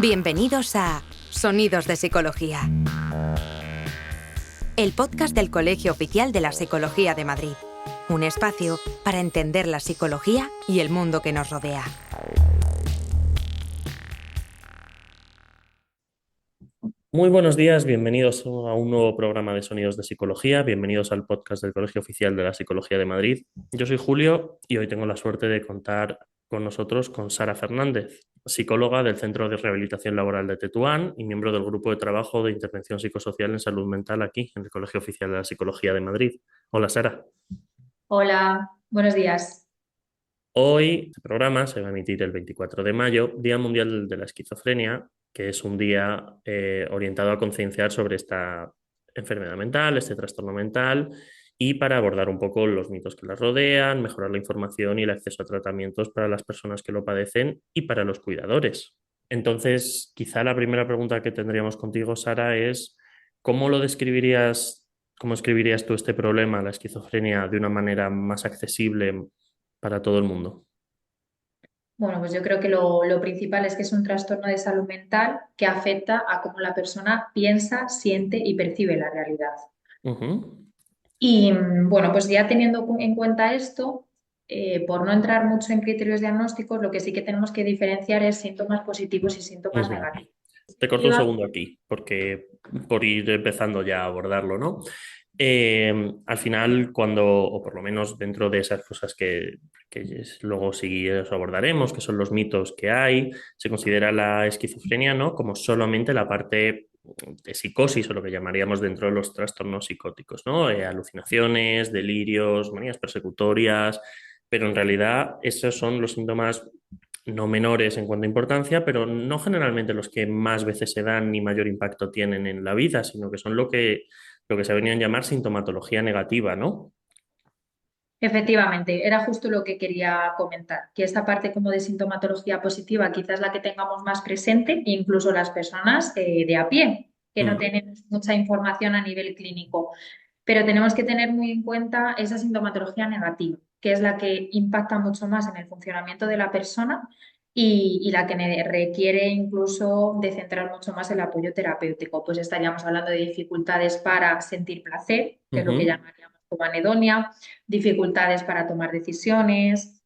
Bienvenidos a Sonidos de Psicología, el podcast del Colegio Oficial de la Psicología de Madrid. Un espacio para entender la psicología y el mundo que nos rodea. Muy buenos días, bienvenidos a un nuevo programa de Sonidos de Psicología, bienvenidos al podcast del Colegio Oficial de la Psicología de Madrid. Yo soy Julio y hoy tengo la suerte de contar con nosotros con Sara Fernández, psicóloga del Centro de Rehabilitación Laboral de Tetuán y miembro del Grupo de Trabajo de Intervención Psicosocial en Salud Mental aquí, en el Colegio Oficial de la Psicología de Madrid. Hola, Sara. Hola, buenos días. Hoy este programa se va a emitir el 24 de mayo, Día Mundial de la Esquizofrenia, que es un día orientado a concienciar sobre esta enfermedad mental, este trastorno mental, y para abordar un poco los mitos que la rodean, mejorar la información y el acceso a tratamientos para las personas que lo padecen y para los cuidadores. Entonces, quizá la primera pregunta que tendríamos contigo, Sara, es ¿cómo lo describirías, cómo escribirías tú este problema, la esquizofrenia, de una manera más accesible para todo el mundo? Bueno, pues yo creo que lo principal es que es un trastorno de salud mental que afecta a cómo la persona piensa, siente y percibe la realidad. Ujú. Y bueno, pues ya teniendo en cuenta esto, por no entrar mucho en criterios diagnósticos, lo que sí que tenemos que diferenciar es síntomas positivos y síntomas Ujú. negativos. Te corto un segundo aquí, porque por ir empezando ya a abordarlo, ¿no? Al final, cuando, o por lo menos dentro de esas cosas luego sí os abordaremos, que son los mitos que hay, se considera la esquizofrenia, ¿no? Como solamente la parte de psicosis o lo que llamaríamos dentro de los trastornos psicóticos, ¿no? Alucinaciones, delirios, manías persecutorias, pero en realidad esos son los síntomas no menores en cuanto a importancia, pero no generalmente los que más veces se dan ni mayor impacto tienen en la vida, sino que son lo que se venía a llamar sintomatología negativa, ¿no? Efectivamente, era justo lo que quería comentar, que esta parte como de sintomatología positiva quizás la que tengamos más presente, incluso las personas de a pie, que no Mm, tenemos mucha información a nivel clínico, pero tenemos que tener muy en cuenta esa sintomatología negativa, que es la que impacta mucho más en el funcionamiento de la persona y la que requiere incluso de centrar mucho más el apoyo terapéutico. Pues estaríamos hablando de dificultades para sentir placer, que es lo que ujú. llamaríamos como anedonia, dificultades para tomar decisiones,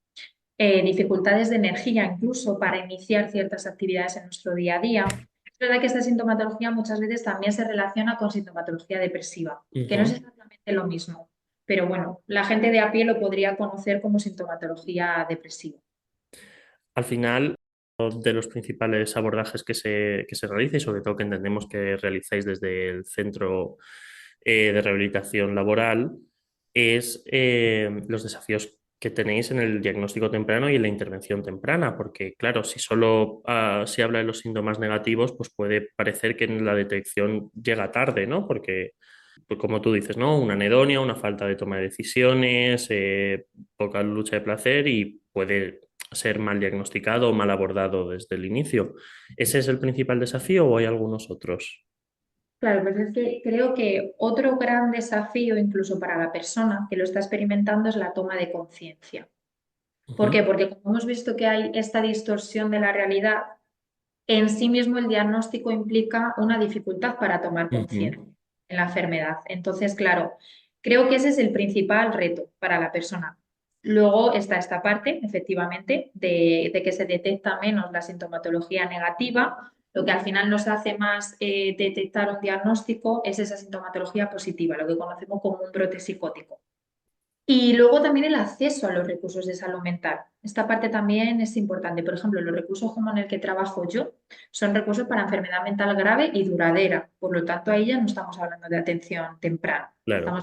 dificultades de energía incluso para iniciar ciertas actividades en nuestro día a día. Es verdad que esta sintomatología muchas veces también se relaciona con sintomatología depresiva, que no es Ujú. exactamente lo mismo, pero bueno, la gente de a pie lo podría conocer como sintomatología depresiva. Al final, uno de los principales abordajes que se realiza y sobre todo que entendemos que realizáis desde el Centro de Rehabilitación Laboral es los desafíos que tenéis en el diagnóstico temprano y en la intervención temprana, porque claro, si solo se habla de los síntomas negativos, pues puede parecer que en la detección llega tarde, ¿no? Porque, pues como tú dices, ¿no? Una anedonia, una falta de toma de decisiones, poca lucha de placer y puede ser mal diagnosticado o mal abordado desde el inicio. ¿Ese es el principal desafío o hay algunos otros? Claro, pues es que creo que otro gran desafío, incluso para la persona que lo está experimentando, es la toma de conciencia. ¿Por qué? Ujú, Porque como hemos visto que hay esta distorsión de la realidad, en sí mismo el diagnóstico implica una dificultad para tomar conciencia ujú. en la enfermedad. Entonces, claro, creo que ese es el principal reto para la persona. Luego está esta parte, efectivamente, de que se detecta menos la sintomatología negativa. Lo que al final nos hace más detectar un diagnóstico es esa sintomatología positiva, lo que conocemos como un brote psicótico. Y luego también el acceso a los recursos de salud mental. Esta parte también es importante. Por ejemplo, los recursos como en el que trabajo yo son recursos para enfermedad mental grave y duradera. Por lo tanto, ahí ya no estamos hablando de atención temprana. Claro.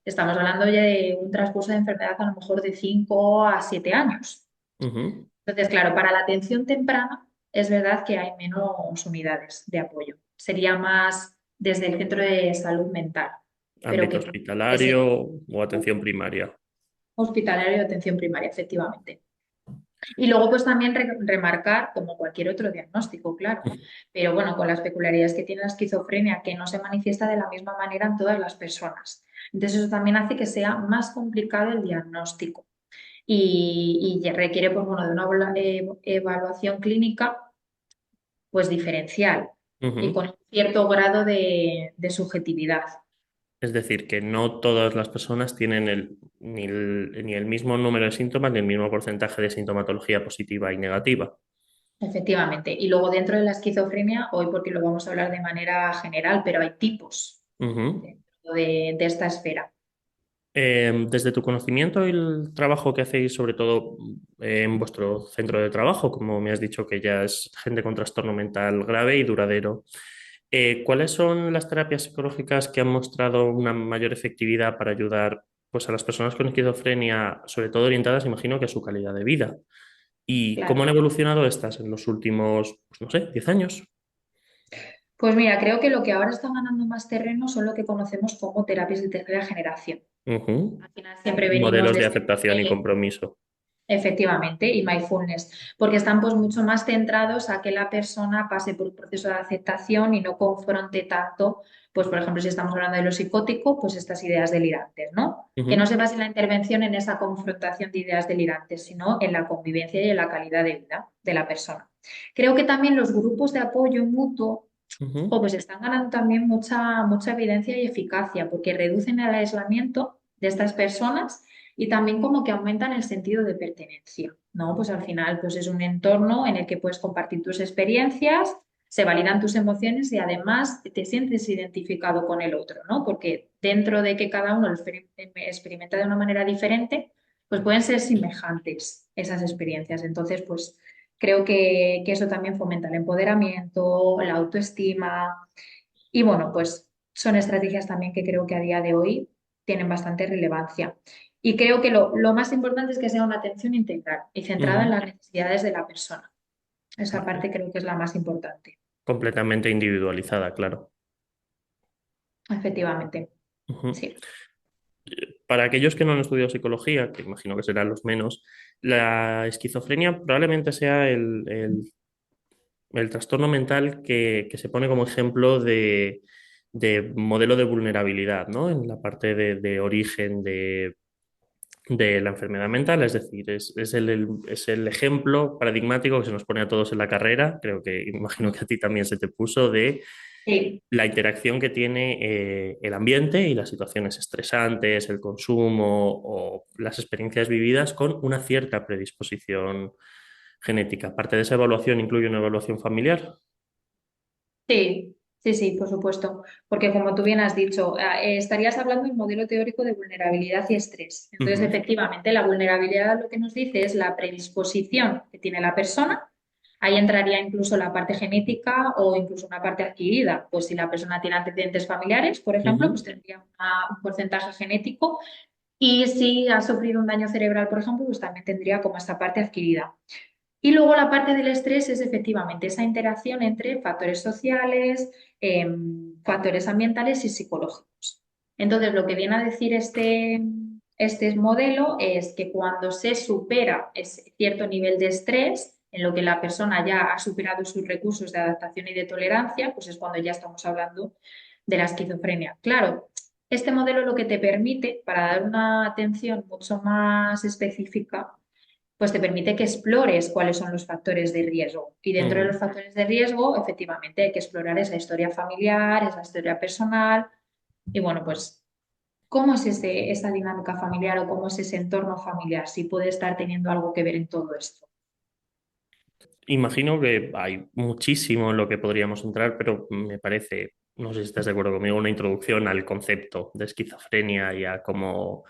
Estamos hablando ya de un transcurso de enfermedad a lo mejor de 5 a 7 años. Ujú. Entonces, claro, para la atención temprana es verdad que hay menos unidades de apoyo. Sería más desde el centro de salud mental, pero Ámbito que sí, hospitalario o atención primaria. hospitalario de atención primaria, efectivamente. Y luego, pues también remarcar, como cualquier otro diagnóstico, claro, pero bueno, con las peculiaridades que tiene la esquizofrenia, que no se manifiesta de la misma manera en todas las personas. Entonces, eso también hace que sea más complicado el diagnóstico y requiere, pues bueno, de una evaluación clínica pues diferencial y Ujú. con un cierto grado de subjetividad. Es decir, que no todas las personas tienen ni el mismo número de síntomas ni el mismo porcentaje de sintomatología positiva y negativa. Efectivamente. Y luego dentro de la esquizofrenia, hoy porque lo vamos a hablar de manera general, pero hay tipos Ujú. dentro de esta esfera. Desde tu conocimiento y el trabajo que hacéis, sobre todo en vuestro centro de trabajo, como me has dicho que ya es gente con trastorno mental grave y duradero, ¿cuáles son las terapias psicológicas que han mostrado una mayor efectividad para ayudar pues, a las personas con esquizofrenia, sobre todo orientadas, imagino que a su calidad de vida? ¿Y cómo Claro. han evolucionado estas en los últimos, pues, no sé, 10 años? Pues mira, creo que lo que ahora está ganando más terreno son lo que conocemos como terapias de tercera generación. Ujú. Al final siempre venimos Modelos de de este aceptación y compromiso. efectivamente, y mindfulness, porque están pues mucho más centrados a que la persona pase por un proceso de aceptación y no confronte tanto, pues por ejemplo, si estamos hablando de lo psicótico, pues estas ideas delirantes, ¿no? Que no Ujú. se base la intervención en esa confrontación de ideas delirantes, sino en la convivencia y en la calidad de vida de la persona. Creo que también los grupos de apoyo mutuo Ujú. pues están ganando también mucha evidencia y eficacia porque reducen el aislamiento de estas personas y también como que aumentan el sentido de pertenencia, ¿no? Pues al final pues es un entorno en el que puedes compartir tus experiencias, se validan tus emociones y además te sientes identificado con el otro, ¿no? Porque dentro de que cada uno lo experimenta de una manera diferente, pues pueden ser semejantes esas experiencias. Entonces, pues creo que eso también fomenta el empoderamiento, la autoestima y bueno, pues son estrategias también que creo que a día de hoy tienen bastante relevancia. Y creo que lo más importante es que sea una atención integral y centrada en Ujú. las necesidades de la persona. Esa Vale. parte creo que es la más importante, Completamente individualizada, claro. efectivamente. Ujú. Sí. Para aquellos que no han estudiado psicología, que imagino que serán los menos, la esquizofrenia probablemente sea el trastorno mental que se pone como ejemplo de modelo de vulnerabilidad, ¿no? En la parte de origen de la enfermedad mental, es decir, es el ejemplo paradigmático que se nos pone a todos en la carrera, creo que imagino que a ti también se te puso, de Sí. la interacción que tiene el ambiente y las situaciones estresantes, el consumo o las experiencias vividas con una cierta predisposición genética. Parte de esa evaluación incluye una evaluación familiar. Sí, sí, sí, por supuesto. Porque como tú bien has dicho, estarías hablando del modelo teórico de vulnerabilidad y estrés. Entonces, Ujú. efectivamente, la vulnerabilidad lo que nos dice es la predisposición que tiene la persona. Ahí entraría incluso la parte genética o incluso una parte adquirida. Pues si la persona tiene antecedentes familiares, por ejemplo, pues Ujú. tendría un porcentaje genético. Y si ha sufrido un daño cerebral, por ejemplo, pues también tendría como esta parte adquirida. Y luego la parte del estrés es efectivamente esa interacción entre factores sociales, factores ambientales y psicológicos. Entonces, lo que viene a decir este modelo es que cuando se supera ese cierto nivel de estrés, en lo que la persona ya ha superado sus recursos de adaptación y de tolerancia, pues es cuando ya estamos hablando de la esquizofrenia. Claro, este modelo lo que te permite, para dar una atención mucho más específica, pues te permite que explores cuáles son los factores de riesgo. Y dentro de los Ujú. factores de riesgo, efectivamente, hay que explorar esa historia familiar, esa historia personal. Y bueno, pues, ¿cómo es esa dinámica familiar o cómo es ese entorno familiar? Si puede estar teniendo algo que ver en todo esto. Imagino que hay muchísimo en lo que podríamos entrar, pero me parece, no sé si estás de acuerdo conmigo, una introducción al concepto de esquizofrenia y a cómo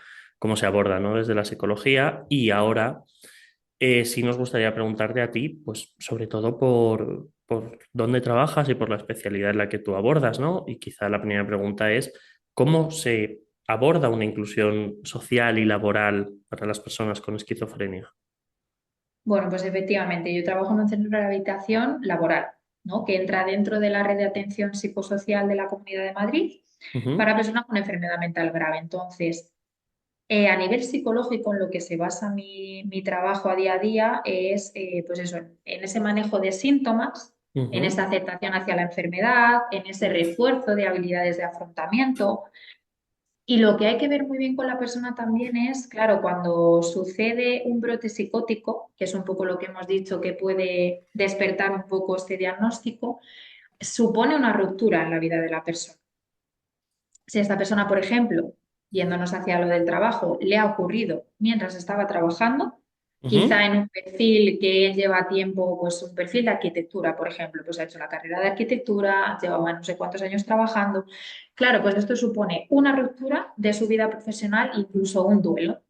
se aborda, ¿no? Desde la psicología. Y ahora sí nos gustaría preguntarte a ti, pues sobre todo por dónde trabajas y por la especialidad en la que tú abordas, ¿no? Y quizá la primera pregunta es, ¿cómo se aborda una inclusión social y laboral para las personas con esquizofrenia? Bueno, pues efectivamente, yo trabajo en un centro de rehabilitación laboral, ¿no? Que entra dentro de la red de atención psicosocial de la Comunidad de Madrid Ujú. para personas con enfermedad mental grave. Entonces, a nivel psicológico, en lo que se basa mi trabajo a día es, pues eso, en ese manejo de síntomas, en esa Ujú. aceptación hacia la enfermedad, en ese refuerzo de habilidades de afrontamiento Y lo que hay que ver muy bien con la persona también es, claro, cuando sucede un brote psicótico, que es un poco lo que hemos dicho que puede despertar un poco este diagnóstico, supone una ruptura en la vida de la persona. Si a esta persona, por ejemplo, yéndonos hacia lo del trabajo, le ha ocurrido mientras estaba trabajando, quizá Ujú. en un perfil que él lleva tiempo, pues un perfil de arquitectura, por ejemplo, pues ha hecho la carrera de arquitectura, llevaba no sé cuántos años trabajando. Claro, pues esto supone una ruptura de su vida profesional, incluso un duelo.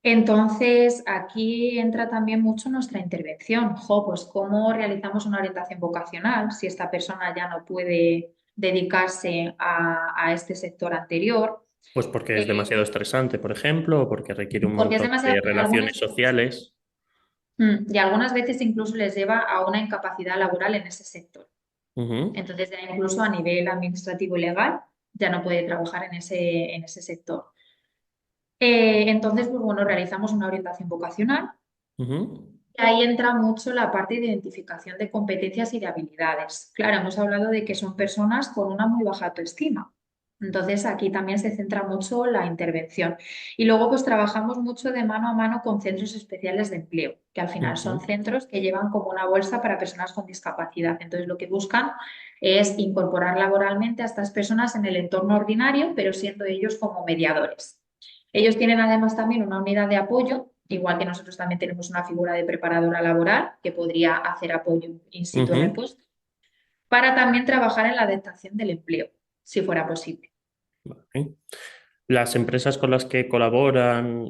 Entonces, aquí entra también mucho nuestra intervención. Jo, pues cómo realizamos una orientación vocacional si esta persona ya no puede dedicarse a este sector anterior. Pues porque es Eh, demasiado estresante, por ejemplo, o porque requiere un porque es montón demasiado, de relaciones sociales. y algunas veces incluso les lleva a una incapacidad laboral en ese sector. Ujú, Entonces, ya incluso a nivel administrativo y legal, ya no puede trabajar en ese sector. Entonces, pues bueno, realizamos una orientación vocacional. ujú, Y ahí entra mucho la parte de identificación de competencias y de habilidades. Claro, hemos hablado de que son personas con una muy baja autoestima. Entonces, aquí también se centra mucho la intervención. Y luego, pues trabajamos mucho de mano a mano con centros especiales de empleo, que al final son ujú, centros que llevan como una bolsa para personas con discapacidad. Entonces, lo que buscan es incorporar laboralmente a estas personas en el entorno ordinario, pero siendo ellos como mediadores. Ellos tienen además también una unidad de apoyo, igual que nosotros también tenemos una figura de preparadora laboral que podría hacer apoyo in situ en el ujú. puesto, para también trabajar en la adaptación del empleo, si fuera posible. Vale. Las empresas con las que colaboran,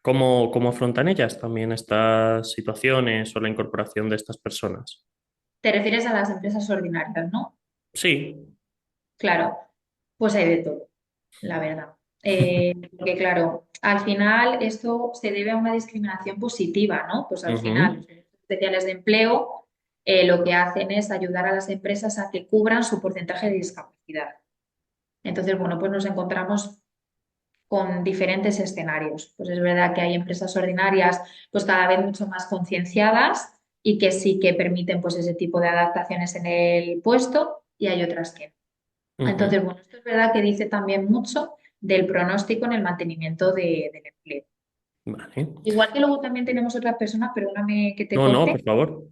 ¿cómo afrontan ellas también estas situaciones o la incorporación de estas personas? Te refieres a las empresas ordinarias, ¿no? Sí. Claro, pues hay de todo, la verdad. Porque claro, al final esto se debe a una discriminación positiva, ¿no? Pues al final Ujú, los centros especiales de empleo lo que hacen es ayudar a las empresas a que cubran su porcentaje de discapacidad. Entonces, bueno, pues nos encontramos con diferentes escenarios. Pues es verdad que hay empresas ordinarias pues cada vez mucho más concienciadas y que sí que permiten pues ese tipo de adaptaciones en el puesto y hay otras que no. ujú. Entonces, bueno, esto es verdad que dice también mucho del pronóstico en el mantenimiento del empleo. Vale. Igual que luego también tenemos otras personas, perdóname que te No, no, por corte, favor.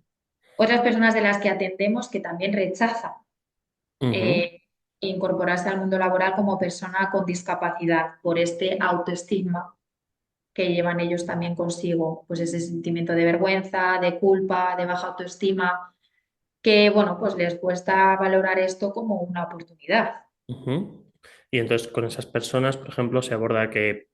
otras personas de las que atendemos que también rechazan Ujú, eh, incorporarse al mundo laboral como persona con discapacidad por este autoestigma que llevan ellos también consigo, pues ese sentimiento de vergüenza, de culpa, de baja autoestima, que bueno, pues les cuesta valorar esto como una oportunidad. ujú. Y entonces con esas personas, por ejemplo, se aborda que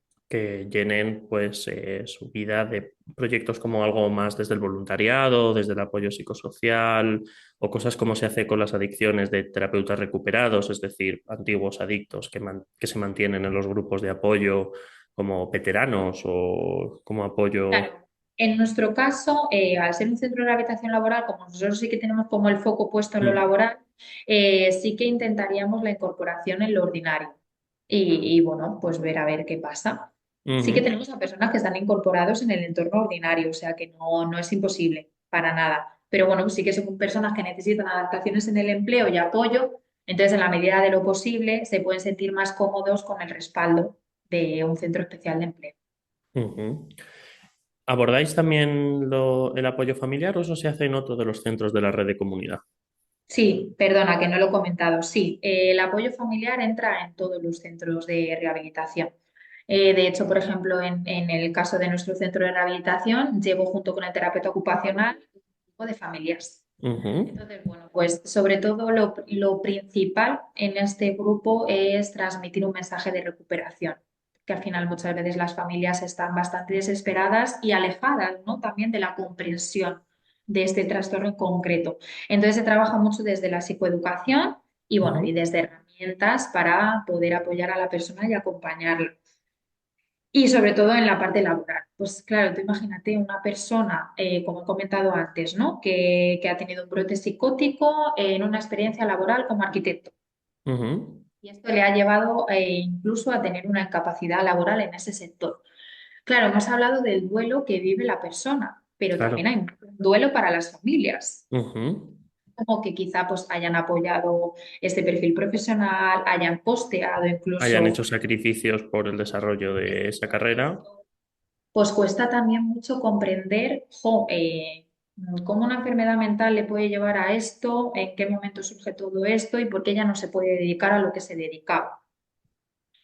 llenen pues su vida de proyectos como algo más desde el voluntariado, desde el apoyo psicosocial o cosas como se hace con las adicciones de terapeutas recuperados, es decir, antiguos adictos que se mantienen en los grupos de apoyo como veteranos o como apoyo. Claro, en nuestro caso, al ser un centro de rehabilitación laboral, como nosotros sí que tenemos como el foco puesto en lo Mm, laboral, sí que intentaríamos la incorporación en lo ordinario y, bueno, pues ver a ver qué pasa. Sí que ujú, tenemos a personas que están incorporados en el entorno ordinario, o sea que no es imposible para nada. Pero bueno, pues sí que son personas que necesitan adaptaciones en el empleo y apoyo, entonces en la medida de lo posible se pueden sentir más cómodos con el respaldo de un centro especial de empleo. ujú. ¿Abordáis también el apoyo familiar o eso se hace en otro de los centros de la red de comunidad? Sí, perdona que no lo he comentado. Sí, el apoyo familiar entra en todos los centros de rehabilitación. De hecho, por ejemplo, en el caso de nuestro centro de rehabilitación, llevo junto con el terapeuta ocupacional un grupo de familias. Ujú, Entonces, bueno, pues sobre todo lo principal en este grupo es transmitir un mensaje de recuperación, que al final muchas veces las familias están bastante desesperadas y alejadas, ¿no? También de la comprensión de este trastorno en concreto. Entonces se trabaja mucho desde la psicoeducación y bueno, y ujú, desde herramientas para poder apoyar a la persona y acompañarla. Y sobre todo en la parte laboral. Pues claro, tú imagínate una persona, como he comentado antes, ¿no? Que ha tenido un brote psicótico en una experiencia laboral como arquitecto. ujú. Y esto le ha llevado incluso a tener una incapacidad laboral en ese sector. Claro, hemos hablado del duelo que vive la persona, pero también Claro. hay un duelo para las familias. Ujú. como que quizá pues hayan apoyado este perfil profesional, hayan posteado hayan incluso. hecho sacrificios por el desarrollo de esa carrera. Pues cuesta también mucho comprender cómo una enfermedad mental le puede llevar a esto, en qué momento surge todo esto y por qué ella no se puede dedicar a lo que se dedicaba.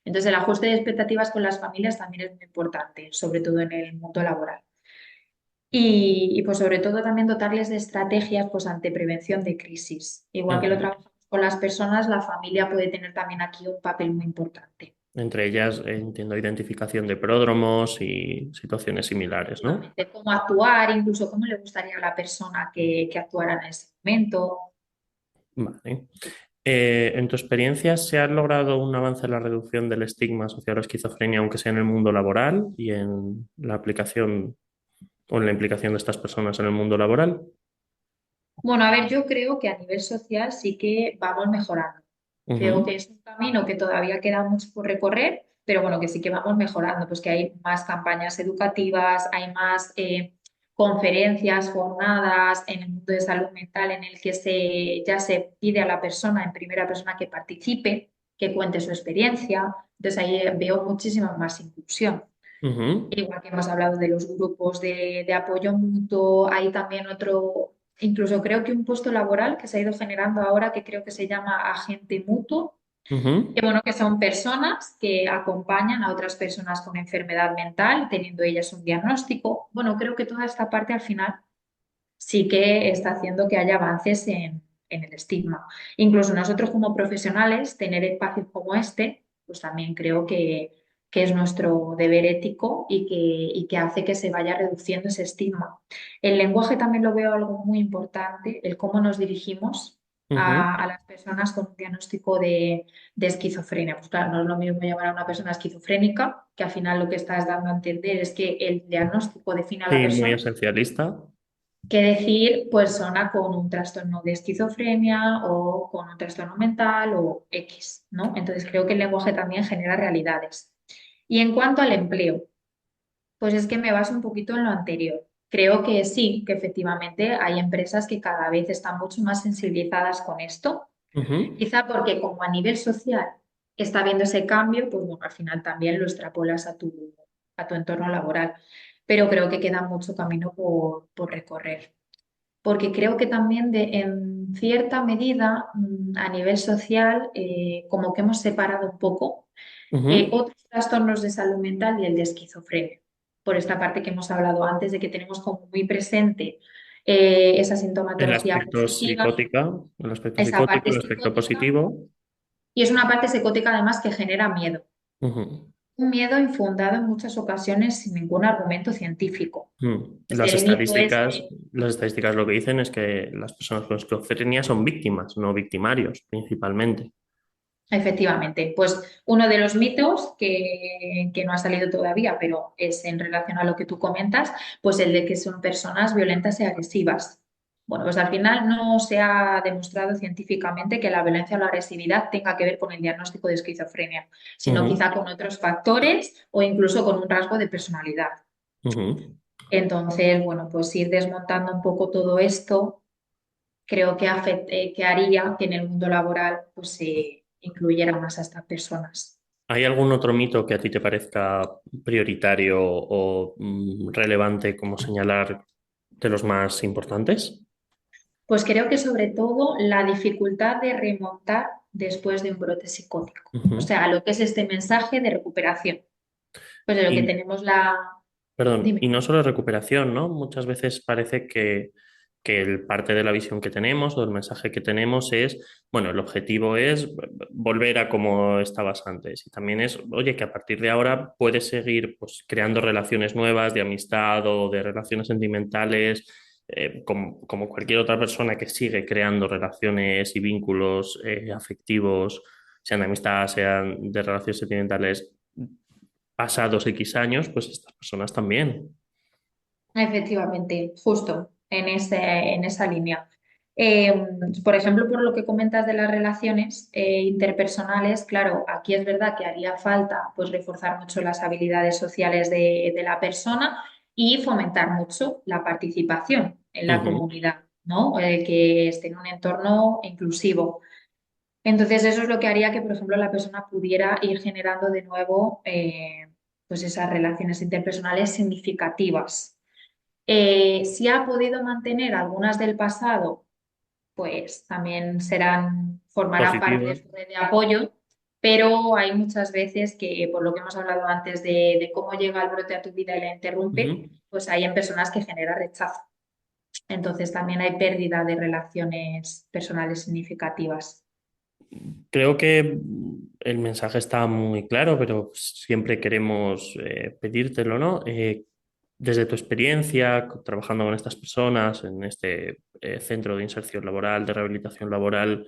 Entonces, el ajuste de expectativas con las familias también es muy importante, sobre todo en el mundo laboral. Pues sobre todo también dotarles de estrategias pues ante prevención de crisis. Igual que lo Ujú. trabajamos con las personas, la familia puede tener también aquí un papel muy importante. Entre ellas, entiendo, identificación de pródromos y situaciones similares, ¿no? De cómo actuar, incluso cómo le gustaría a la persona que actuara en ese momento. Vale. En tu experiencia, ¿se ha logrado un avance en la reducción del estigma asociado a la esquizofrenia, aunque sea en el mundo laboral y en la aplicación o en la implicación de estas personas en el mundo laboral? Bueno, a ver, yo creo que a nivel social sí que vamos mejorando. Creo Ujú, que es un camino que todavía queda mucho por recorrer, pero bueno, que sí que vamos mejorando, pues que hay más campañas educativas, hay más conferencias, jornadas en el mundo de salud mental en el que ya se pide a la persona, en primera persona, que participe, que cuente su experiencia. Entonces ahí veo muchísima más inclusión. ujú. Igual que hemos hablado de los grupos de apoyo mutuo, hay también otro, incluso creo que un puesto laboral que se ha ido generando ahora que creo que se llama agente mutuo, que Ujú. bueno, que son personas que acompañan a otras personas con enfermedad mental, teniendo ellas un diagnóstico. Bueno, creo que toda esta parte al final sí que está haciendo que haya avances en el estigma. Incluso nosotros como profesionales, tener espacios como este, pues también creo que es nuestro deber ético y que hace que se vaya reduciendo ese estigma. El lenguaje también lo veo algo muy importante, el cómo nos dirigimos Ujú. a las personas con un diagnóstico de esquizofrenia. Pues claro, no es lo mismo llamar a una persona esquizofrénica, que al final lo que estás dando a entender es que el diagnóstico define a la Sí, muy persona, esencialista. que decir persona con un trastorno de esquizofrenia o con un trastorno mental o X, ¿no? Entonces creo que el lenguaje también genera realidades. Y en cuanto al empleo, pues es que me baso un poquito en lo anterior. Creo que sí, que efectivamente hay empresas que cada vez están mucho más sensibilizadas con esto, Ujú. quizá porque como a nivel social está viendo ese cambio, pues bueno, al final también lo extrapolas a tu entorno laboral. Pero creo que queda mucho camino por recorrer porque creo que también en cierta medida a nivel social como que hemos separado un poco Ujú. otros trastornos de salud mental y el de esquizofrenia, por esta parte que hemos hablado antes de que tenemos como muy presente esa El sintomatología aspecto positiva, psicótica, el aspecto esa psicótico, parte el aspecto psicótica, positivo. y es una parte psicótica además que genera miedo. Ujú. Un miedo infundado en muchas ocasiones sin ningún argumento científico. Las El mito es las estadísticas lo que dicen es que las personas con esquizofrenia son víctimas, no victimarios, principalmente. efectivamente, pues uno de los mitos que no ha salido todavía, pero es en relación a lo que tú comentas, pues el de que son personas violentas y agresivas. Bueno, pues al final no se ha demostrado científicamente que la violencia o la agresividad tenga que ver con el diagnóstico de esquizofrenia, sino Ujú, quizá con otros factores o incluso con un rasgo de personalidad. ujú. Entonces, bueno, pues ir desmontando un poco todo esto creo que haría que en el mundo laboral pues se incluyera más a estas personas. ¿Hay algún otro mito que a ti te parezca prioritario o relevante como señalar de los más importantes? Pues creo que sobre todo la dificultad de remontar después de un brote psicótico. O Ujú. sea, lo que es este mensaje de recuperación. Pues de lo que Y, tenemos la... perdón, y Dime. no solo recuperación, ¿no? Muchas veces parece que el parte de la visión que tenemos o el mensaje que tenemos es, bueno, el objetivo es volver a como estabas antes. Y también es, oye, que a partir de ahora puedes seguir pues, creando relaciones nuevas de amistad o de relaciones sentimentales, como cualquier otra persona que sigue creando relaciones y vínculos afectivos, sean de amistad, sean de relaciones sentimentales pasados X años, pues estas personas también. Efectivamente, justo en esa línea. Por ejemplo, por lo que comentas de las relaciones interpersonales, claro, aquí es verdad que haría falta pues, reforzar mucho las habilidades sociales de la persona y fomentar mucho la participación en la Ujú. comunidad. ¿no? Que esté en un entorno inclusivo. Entonces, eso es lo que haría que, por ejemplo, la persona pudiera ir generando de nuevo pues esas relaciones interpersonales significativas. Si ha podido mantener algunas del pasado, pues también formarán parte Positiva. de su red de apoyo, pero hay muchas veces que, por lo que hemos hablado antes de cómo llega el brote a tu vida y la interrumpe, Ujú. pues hay en personas que genera rechazo. Entonces también hay pérdida de relaciones personales significativas. Creo que el mensaje está muy claro, pero siempre queremos pedírtelo, ¿no? Desde tu experiencia trabajando con estas personas en este centro de inserción laboral, de rehabilitación laboral,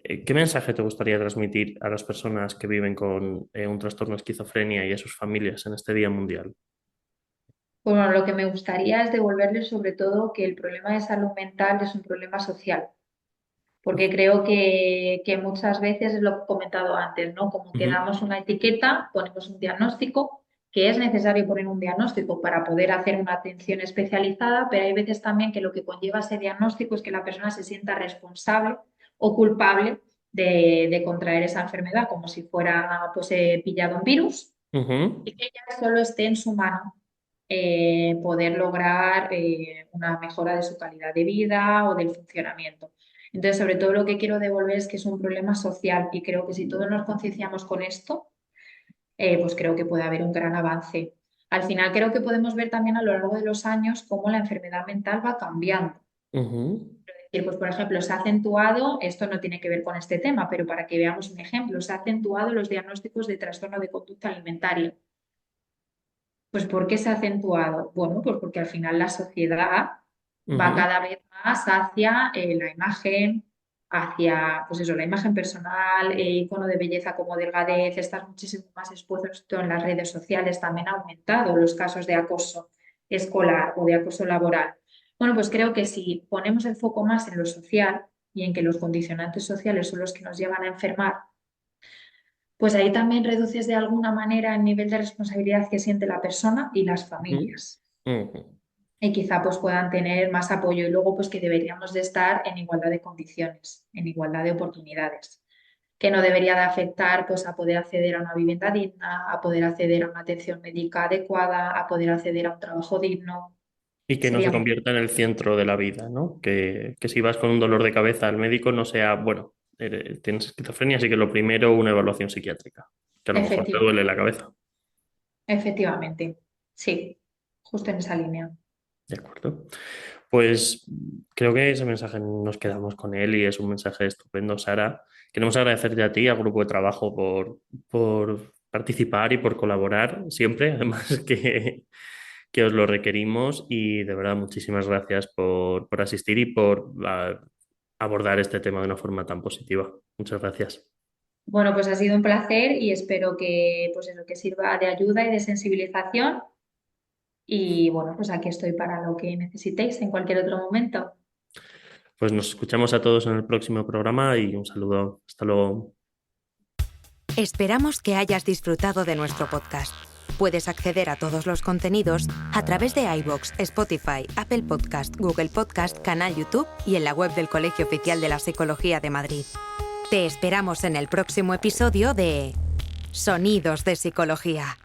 ¿qué mensaje te gustaría transmitir a las personas que viven con un trastorno de esquizofrenia y a sus familias en este Día Mundial? Bueno, lo que me gustaría es devolverles sobre todo que el problema de salud mental es un problema social, porque creo que muchas veces es lo que he comentado antes, ¿no? Como que Ujú, damos una etiqueta, ponemos un diagnóstico, que es necesario poner un diagnóstico para poder hacer una atención especializada, pero hay veces también que lo que conlleva ese diagnóstico es que la persona se sienta responsable o culpable de contraer esa enfermedad, como si fuera pues, pillado un virus ujú. y que ya solo esté en su mano poder lograr una mejora de su calidad de vida o del funcionamiento. Entonces, sobre todo lo que quiero devolver es que es un problema social y creo que si todos nos concienciamos con esto, pues creo que puede haber un gran avance. Al final creo que podemos ver también a lo largo de los años cómo la enfermedad mental va cambiando. Ujú, Es decir, pues por ejemplo, se ha acentuado, esto no tiene que ver con este tema, pero para que veamos un ejemplo, se ha acentuado los diagnósticos de trastorno de conducta alimentaria. Pues ¿por qué se ha acentuado? Bueno, pues porque al final la sociedad va ujú. cada vez más hacia la imagen, hacia, pues eso, la imagen personal, icono de belleza como delgadez, estás muchísimo más expuesto en las redes sociales, también ha aumentado los casos de acoso escolar o de acoso laboral. Bueno, pues creo que si ponemos el foco más en lo social y en que los condicionantes sociales son los que nos llevan a enfermar, pues ahí también reduces de alguna manera el nivel de responsabilidad que siente la persona y las Ujú, familias. ujú. Y quizá pues puedan tener más apoyo y luego pues que deberíamos de estar en igualdad de condiciones, en igualdad de oportunidades, que no debería de afectar pues a poder acceder a una vivienda digna, a poder acceder a una atención médica adecuada, a poder acceder a un trabajo digno. Y que no se Sería muy... convierta en el centro de la vida, ¿no? Que si vas con un dolor de cabeza al médico no sea, bueno, tienes esquizofrenia, así que lo primero, una evaluación psiquiátrica, que a lo mejor te duele la cabeza. Efectivamente, sí, justo en esa línea. ¿De acuerdo? Pues creo que ese mensaje nos quedamos con él y es un mensaje estupendo, Sara. Queremos agradecerte a ti, al grupo de trabajo, por participar y por colaborar siempre, además que os lo requerimos y de verdad muchísimas gracias por asistir y por abordar este tema de una forma tan positiva. Muchas gracias. Bueno, pues ha sido un placer y espero que, pues eso, que sirva de ayuda y de sensibilización. Y bueno, pues aquí estoy para lo que necesitéis en cualquier otro momento. Pues nos escuchamos a todos en el próximo programa y un saludo. Hasta luego. Esperamos que hayas disfrutado de nuestro podcast. Puedes acceder a todos los contenidos a través de iVoox, Spotify, Apple Podcast, Google Podcast, canal YouTube y en la web del Colegio Oficial de la Psicología de Madrid. Te esperamos en el próximo episodio de Sonidos de Psicología.